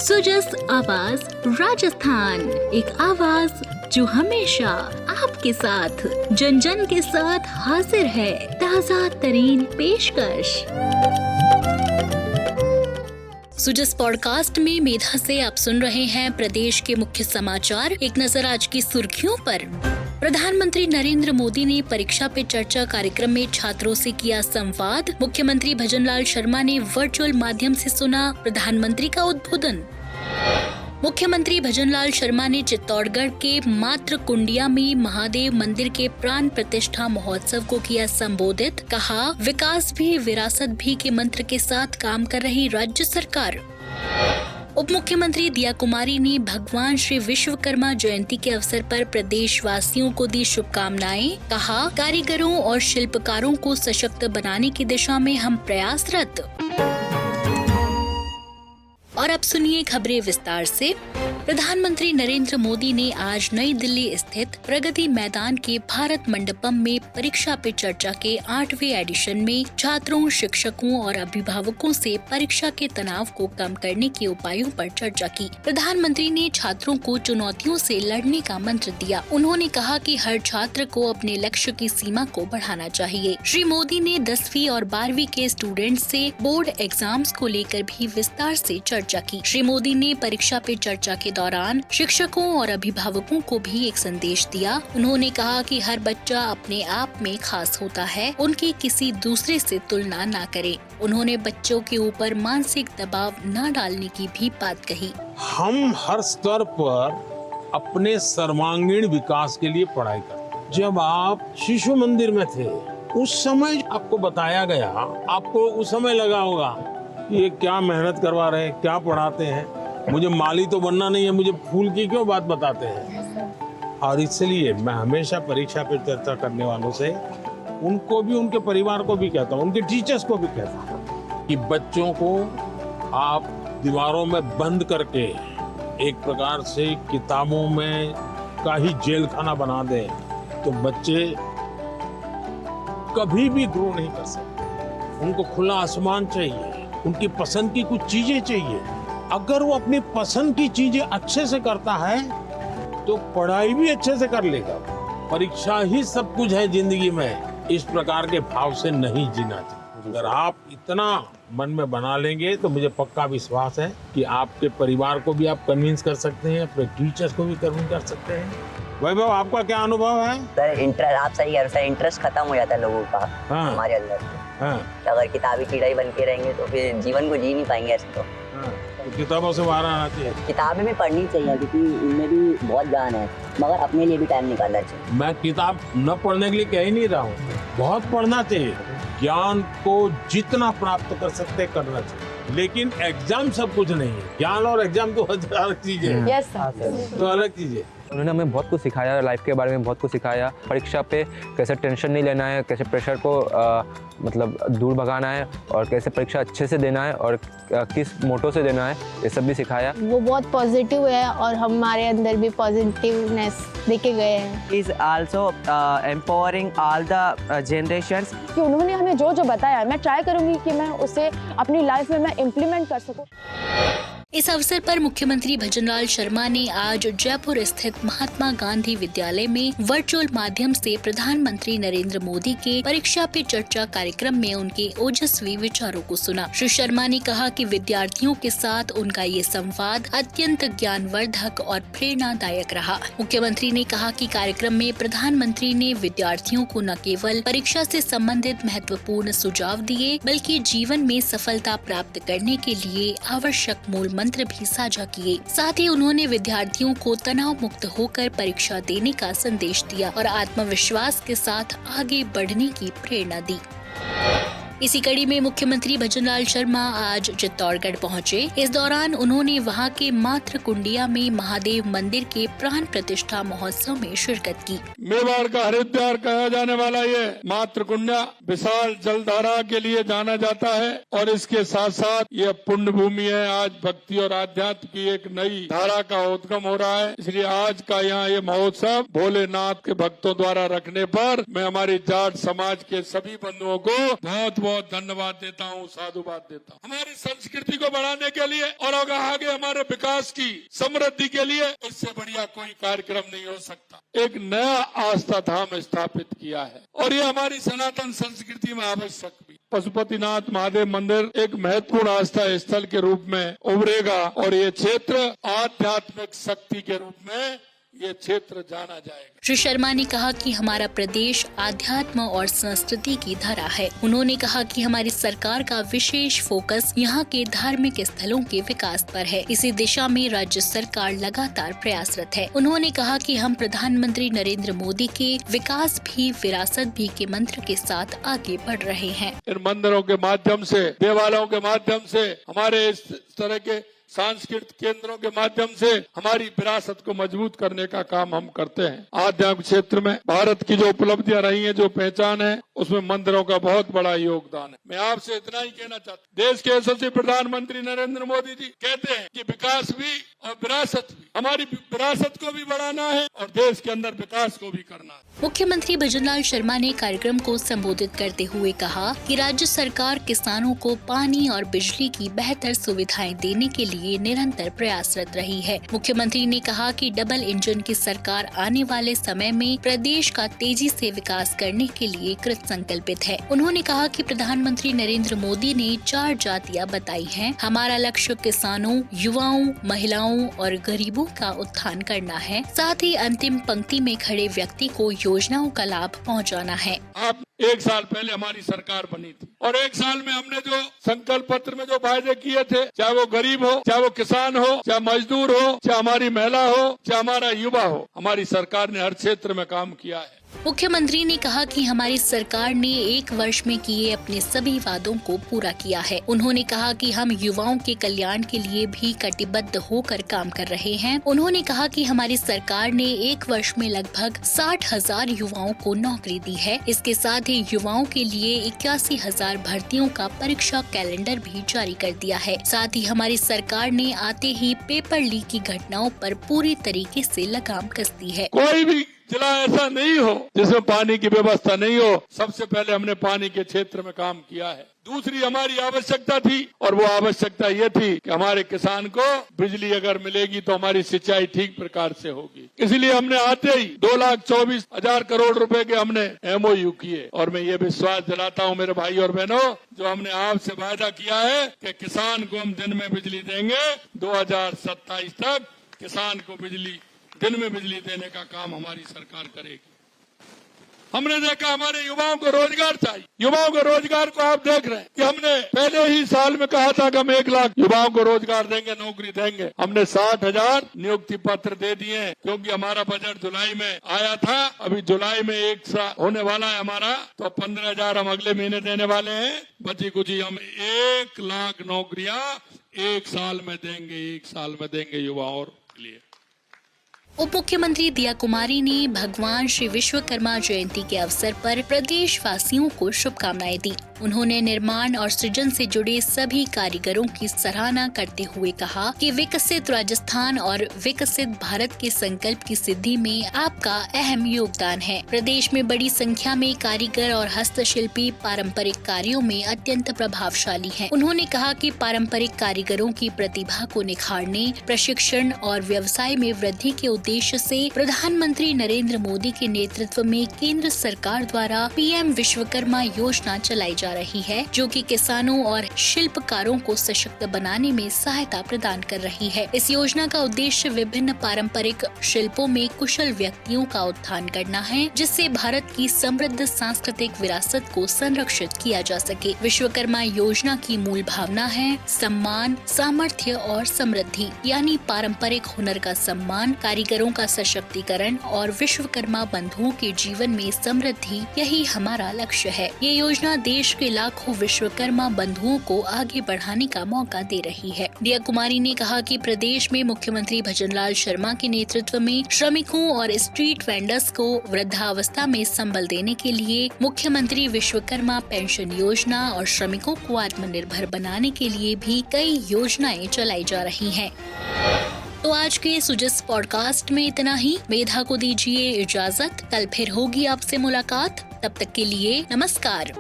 सुजस आवाज राजस्थान, एक आवाज जो हमेशा आपके साथ, जन जन के साथ हाजिर है। ताज़ा तरीन पेशकश। सुजस पॉडकास्ट में मेधा से आप सुन रहे हैं प्रदेश के मुख्य समाचार। एक नजर आज की सुर्खियों पर। प्रधानमंत्री नरेंद्र मोदी ने परीक्षा पे चर्चा कार्यक्रम में छात्रों से किया संवाद। मुख्यमंत्री भजनलाल शर्मा ने वर्चुअल माध्यम से सुना प्रधानमंत्री का उद्बोधन। मुख्यमंत्री भजनलाल शर्मा ने चित्तौड़गढ़ के मात्र कुंडिया में महादेव मंदिर के प्राण प्रतिष्ठा महोत्सव को किया संबोधित। कहा, विकास भी विरासत भी के मंत्र के साथ काम कर रही राज्य सरकार। उप मुख्यमंत्री दिया कुमारी ने भगवान श्री विश्वकर्मा जयंती के अवसर पर प्रदेशवासियों को दी शुभकामनाएं। कहा, कारीगरों और शिल्पकारों को सशक्त बनाने की दिशा में हम प्रयासरत। और अब सुनिए खबरें विस्तार से। प्रधानमंत्री नरेंद्र मोदी ने आज नई दिल्ली स्थित प्रगति मैदान के भारत मंडपम में परीक्षा पे चर्चा के 8वें एडिशन में छात्रों, शिक्षकों और अभिभावकों से परीक्षा के तनाव को कम करने के उपायों पर चर्चा की। प्रधानमंत्री ने छात्रों को चुनौतियों से लड़ने का मंत्र दिया। उन्होंने कहा कि हर छात्र को अपने लक्ष्य की सीमा को बढ़ाना चाहिए। श्री मोदी ने 10वीं और 12वीं के स्टूडेंट्स से बोर्ड एग्जाम्स को लेकर भी विस्तार से चर्चा की। श्री मोदी ने परीक्षा पे चर्चा के दौरान शिक्षकों और अभिभावकों को भी एक संदेश दिया। उन्होंने कहा कि हर बच्चा अपने आप में खास होता है, उनकी किसी दूसरे से तुलना ना करें। उन्होंने बच्चों के ऊपर मानसिक दबाव न डालने की भी बात कही। हम हर स्तर पर अपने सर्वांगीण विकास के लिए पढ़ाई करते। जब आप शिशु मंदिर में थे, उस समय आपको बताया गया, आपको उस समय लगा होगा ये क्या मेहनत करवा रहे हैं, क्या पढ़ाते हैं, मुझे माली तो बनना नहीं है, मुझे फूल की क्यों बात बताते हैं। और इसलिए मैं हमेशा परीक्षा पर चर्चा करने वालों से उनको भी, उनके परिवार को भी कहता हूँ, उनके टीचर्स को भी कहता हूँ कि बच्चों को आप दीवारों में बंद करके एक प्रकार से किताबों में का ही जेल खाना बना दें तो बच्चे कभी भी ग्रो नहीं कर सकते। उनको खुला आसमान चाहिए, उनकी पसंद की कुछ चीजें चाहिए। अगर वो अपनी पसंद की चीजें अच्छे से करता है तो पढ़ाई भी अच्छे से कर लेगा। परीक्षा ही सब कुछ है जिंदगी में, इस प्रकार के भाव से नहीं जीना चाहिए। अगर आप इतना मन में बना लेंगे तो मुझे पक्का विश्वास है कि आपके परिवार को भी आप कन्विंस कर सकते हैं, अपने टीचर्स को भी कन्विंस कर सकते हैं। वैभव, आपका क्या अनुभव है? सर, इंटरेस्ट आप सही कह रहे हैं, इंटरेस्ट खत्म हो जाता है लोगों का। हाँ। हमारे अंदर हाँ। अगर किताबी कीड़ा ही बन के रहेंगे तो फिर जीवन को जी नहीं पाएंगे ऐसे तो। तो किताबों से बाहर आना चाहिए। किताबें भी पढ़नी चाहिए क्योंकि इनमें भी बहुत ज्ञान है, मगर अपने लिए भी टाइम निकालना चाहिए। मैं किताब न पढ़ने के लिए कह ही नहीं रहा हूँ, बहुत पढ़ना चाहिए। ज्ञान को जितना प्राप्त कर सकते करना चाहिए, लेकिन एग्जाम सब कुछ नहीं है। ज्ञान और एग्जाम तो अलग चीज है। यस, तो अलग चीज है। उन्होंने हमें बहुत कुछ सिखाया, लाइफ के बारे में बहुत कुछ सिखाया। परीक्षा पे कैसे टेंशन नहीं लेना है, कैसे प्रेशर को मतलब दूर भगाना है और कैसे परीक्षा अच्छे से देना है और किस मोटो से देना है, ये सब भी सिखाया। वो बहुत पॉजिटिव है और हमारे अंदर भी पॉजिटिवनेस देके गए हैं। Is also empowering all the generations. कि उन्होंने हमें जो जो बताया, मैं ट्राई करूंगी कि मैं उसे अपनी लाइफ में मैं इम्प्लीमेंट कर सकूं। इस अवसर पर मुख्यमंत्री भजनलाल शर्मा ने आज जयपुर स्थित महात्मा गांधी विद्यालय में वर्चुअल माध्यम से प्रधानमंत्री नरेंद्र मोदी के परीक्षा पे चर्चा कार्यक्रम में उनके ओजस्वी विचारों को सुना। श्री शर्मा ने कहा कि विद्यार्थियों के साथ उनका ये संवाद अत्यंत ज्ञानवर्धक और प्रेरणादायक रहा। मुख्यमंत्री ने कहा कि कार्यक्रम में प्रधानमंत्री ने विद्यार्थियों को न केवल परीक्षा से संबंधित महत्वपूर्ण सुझाव दिए, बल्कि जीवन में सफलता प्राप्त करने के लिए आवश्यक मूल मंत्र भी साझा किए। साथ ही उन्होंने विद्यार्थियों को तनाव मुक्त होकर परीक्षा देने का संदेश दिया और आत्मविश्वास के साथ आगे बढ़ने की प्रेरणा दी। इसी कड़ी में मुख्यमंत्री भजनलाल शर्मा आज चित्तौड़गढ़ पहुंचे। इस दौरान उन्होंने वहां के मात्र कुंडिया में महादेव मंदिर के प्राण प्रतिष्ठा महोत्सव में शिरकत की। मेवाड़ का हरिद्वार कहा जाने वाला ये मात्र कुंडिया विशाल जलधारा के लिए जाना जाता है और इसके साथ साथ ये पुण्य भूमि है। आज भक्ति और आध्यात्म की एक नई धारा का उद्गम हो रहा है, इसलिए आज का यहाँ ये महोत्सव भोलेनाथ के भक्तों द्वारा रखने पर मैं हमारी जाट समाज के सभी बंधुओं को बहुत बहुत धन्यवाद देता हूँ, साधुवाद देता हूँ। हमारी संस्कृति को बढ़ाने के लिए और आगे हमारे विकास की समृद्धि के लिए इससे बढ़िया कोई कार्यक्रम नहीं हो सकता। एक नया आस्था धाम स्थापित किया है और ये हमारी सनातन संस्कृति में आवश्यक भी। पशुपतिनाथ महादेव मंदिर एक महत्वपूर्ण आस्था स्थल के रूप में उभरेगा और ये क्षेत्र आध्यात्मिक शक्ति के रूप में ये क्षेत्र जाना जाएगा। श्री शर्मा ने कहा कि हमारा प्रदेश आध्यात्म और संस्कृति की धरा है। उन्होंने कहा कि हमारी सरकार का विशेष फोकस यहाँ के धार्मिक स्थलों के विकास पर है। इसी दिशा में राज्य सरकार लगातार प्रयासरत है। उन्होंने कहा कि हम प्रधानमंत्री नरेंद्र मोदी के विकास भी विरासत भी के मंत्र के साथ आगे बढ़ रहे हैं। इन मंदिरों के माध्यम से, देवालयों के माध्यम से, हमारे इस तरह के सांस्कृतिक केंद्रों के माध्यम से हमारी विरासत को मजबूत करने का काम हम करते हैं। आध्यात्मिक क्षेत्र में भारत की जो उपलब्धियां रही हैं, जो पहचान है, उसमें मंदिरों का बहुत बड़ा योगदान है। मैं आपसे इतना ही कहना चाहता हूँ, देश के यशस्वी प्रधानमंत्री नरेंद्र मोदी जी कहते हैं कि विकास भी और विरासत भी, हमारी विरासत को भी बढ़ाना है और देश के अंदर विकास को भी करना है। मुख्यमंत्री भजनलाल शर्मा ने कार्यक्रम को संबोधित करते हुए कहा कि राज्य सरकार किसानों को पानी और बिजली की बेहतर सुविधाएं देने के लिए निरंतर प्रयासरत रही है। मुख्यमंत्री ने कहा कि डबल इंजन की सरकार आने वाले समय में प्रदेश का तेजी से विकास करने के लिए कृत संकल्पित है। उन्होंने कहा कि प्रधानमंत्री नरेंद्र मोदी ने 4 जातियां बताई हैं। हमारा लक्ष्य किसानों, युवाओं, महिलाओं और गरीबों का उत्थान करना है। साथ ही अंतिम पंक्ति में खड़े व्यक्ति को योजनाओं का लाभ पहुंचाना है। आप 1 साल पहले हमारी सरकार बनी थी और 1 साल में हमने जो संकल्प पत्र में जो वायदे किए थे, चाहे वो गरीब हो, चाहे वो किसान हो, चाहे मजदूर हो, चाहे हमारी महिला हो, चाहे हमारा युवा हो, हमारी सरकार ने हर क्षेत्र में काम किया है। मुख्यमंत्री ने कहा कि हमारी सरकार ने 1 वर्ष में किए अपने सभी वादों को पूरा किया है। उन्होंने कहा कि हम युवाओं के कल्याण के लिए भी कटिबद्ध होकर काम कर रहे हैं। उन्होंने कहा कि हमारी सरकार ने 1 वर्ष में लगभग 60,000 युवाओं को नौकरी दी है। इसके साथ ही युवाओं के लिए 81,000 भर्तियों का परीक्षा कैलेंडर भी जारी कर दिया है। साथ ही हमारी सरकार ने आते ही पेपर लीक की घटनाओं पर पूरी तरीके से लगाम कस दी है। कोई भी जिला ऐसा नहीं हो जिसमें पानी की व्यवस्था नहीं हो। सबसे पहले हमने पानी के क्षेत्र में काम किया है। दूसरी हमारी आवश्यकता थी और वो आवश्यकता ये थी कि हमारे किसान को बिजली अगर मिलेगी तो हमारी सिंचाई ठीक प्रकार से होगी। इसलिए हमने आते ही 2,24,000 करोड़ रुपए के हमने MOU किए और मैं ये विश्वास दिलाता हूँ मेरे भाई और बहनों, जो हमने आपसे वायदा किया है कि किसान को हम दिन में बिजली देंगे, 2027 तक किसान को दिन में बिजली देने का काम हमारी सरकार करेगी। हमने देखा हमारे युवाओं को रोजगार चाहिए। युवाओं को रोजगार को आप देख रहे हैं कि हमने पहले ही साल में कहा था कि हम 1 लाख युवाओं को रोजगार देंगे, नौकरी देंगे। हमने 60,000 नियुक्ति पत्र दे दिए क्योंकि हमारा बजट जुलाई में आया था। अभी जुलाई में 1 साल होने वाला है हमारा, तो 15,000 हम अगले महीने देने वाले हैं। बची कुछ हम 1 लाख नौकरियां 1 साल में देंगे, 1 साल में देंगे युवाओं के लिए। उप मुख्यमंत्री दिया कुमारी ने भगवान श्री विश्वकर्मा जयंती के अवसर पर प्रदेश वासियों को शुभकामनाएं दी। उन्होंने निर्माण और सृजन से जुड़े सभी कारीगरों की सराहना करते हुए कहा कि विकसित राजस्थान और विकसित भारत के संकल्प की सिद्धि में आपका अहम योगदान है। प्रदेश में बड़ी संख्या में कारीगर और हस्तशिल्पी पारंपरिक कार्यों में अत्यंत प्रभावशाली हैं। उन्होंने कहा कि पारंपरिक कारीगरों की प्रतिभा को निखारने, प्रशिक्षण और व्यवसाय में वृद्धि के उद्देश्य से प्रधानमंत्री नरेंद्र मोदी के नेतृत्व में केंद्र सरकार द्वारा PM विश्वकर्मा योजना चलाई जा रही है, जो कि किसानों और शिल्पकारों को सशक्त बनाने में सहायता प्रदान कर रही है। इस योजना का उद्देश्य विभिन्न पारंपरिक शिल्पों में कुशल व्यक्तियों का उत्थान करना है, जिससे भारत की समृद्ध सांस्कृतिक विरासत को संरक्षित किया जा सके। विश्वकर्मा योजना की मूल भावना है सम्मान, सामर्थ्य और समृद्धि, यानी पारंपरिक हुनर का सम्मान, कारीगरों का सशक्तिकरण और विश्वकर्मा बंधुओं के जीवन में समृद्धि। यही हमारा लक्ष्य है। ये योजना देश के लाखों विश्वकर्मा बंधुओं को आगे बढ़ाने का मौका दे रही है। दिया कुमारी ने कहा कि प्रदेश में मुख्यमंत्री भजनलाल शर्मा के नेतृत्व में श्रमिकों और स्ट्रीट वेंडर्स को वृद्धावस्था में संबल देने के लिए मुख्यमंत्री विश्वकर्मा पेंशन योजना और श्रमिकों को आत्मनिर्भर बनाने के लिए भी कई योजनाएं चलाई जा रही हैं। तो आज के सुजस पॉडकास्ट में इतना ही। मेधा को दीजिए इजाजत। कल फिर होगी आपसे मुलाकात। तब तक के लिए नमस्कार।